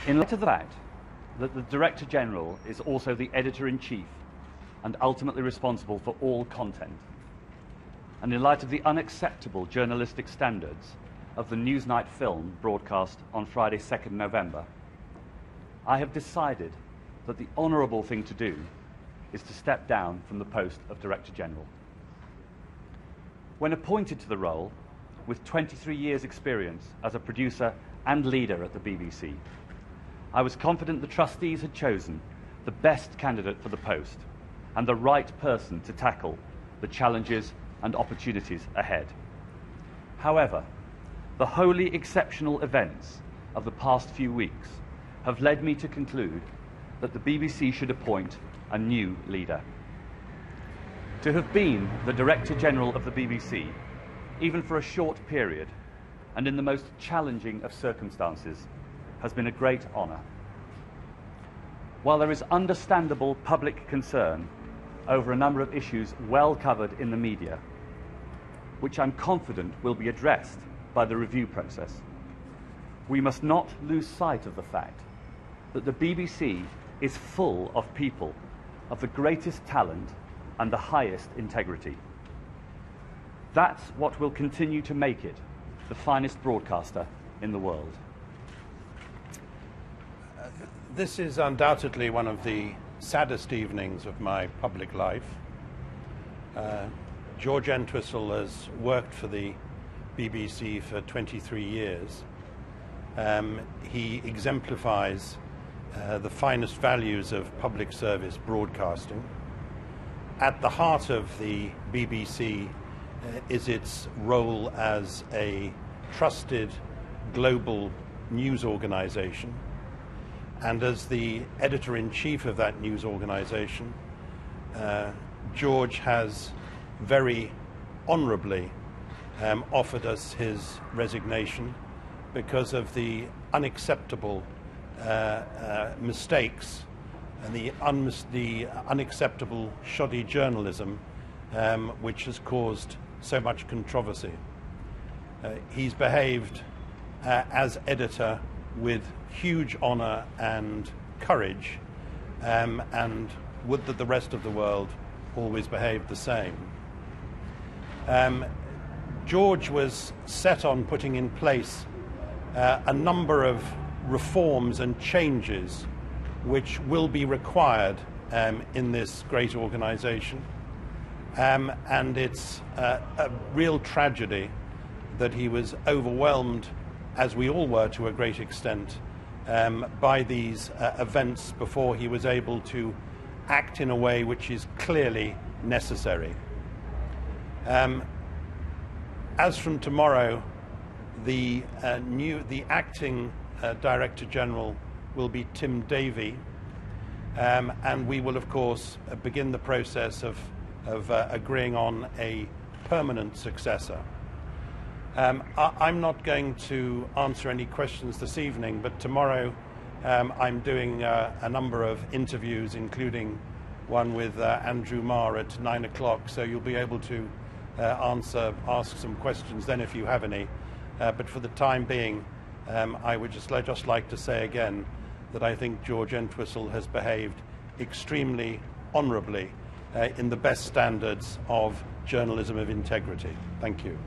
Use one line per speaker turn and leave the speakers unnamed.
In light of the fact that the Director General is also the Editor-in-Chief and ultimately responsible for all content, and in light of the unacceptable journalistic standards of the Newsnight film broadcast on Friday 2nd November, I have decided that the honourable thing to do is to step down from the post of Director General. When appointed to the role, with 23 years' experience as a producer and leader at the BBC, I was confident the trustees had chosen the best candidate for the post and the right person to tackle the challenges and opportunities ahead. However, the wholly exceptional events of the past few weeks have led me to conclude that the BBC should appoint a new leader. To have been the Director General of the BBC, even for a short period, and in the most challenging of circumstances, has been a great honour. While there is understandable public concern over a number of issues well covered in the media, which I'm confident will be addressed by the review process, we must not lose sight of the fact that the BBC is full of people of the greatest talent and the highest integrity. That's what will continue to make it the finest broadcaster in the world.
This is undoubtedly one of the saddest evenings of my public life. George Entwistle has worked for the BBC for 23 years. He exemplifies the finest values of public service broadcasting. At the heart of the BBC is its role as a trusted global news organisation, and as the editor-in-chief of that news organisation, George has very honourably offered us his resignation because of the unacceptable mistakes and the unacceptable shoddy journalism which has caused so much controversy. He's behaved as editor with huge honour and courage, and would that the rest of the world always behaved the same. George was set on putting in place a number of reforms and changes which will be required in this great organisation. And it's a real tragedy that he was overwhelmed, as we all were to a great extent, by these events before he was able to act in a way which is clearly necessary. As from tomorrow, the acting Director General will be Tim Davey, and we will of course begin the process of agreeing on a permanent successor. I'm not going to answer any questions this evening, but tomorrow I'm doing a number of interviews, including one with Andrew Marr at 9 o'clock, so you'll be able to ask some questions then if you have any. But for the time being, I would just like to say again that I think George Entwistle has behaved extremely honourably in the best standards of journalism of integrity. Thank you.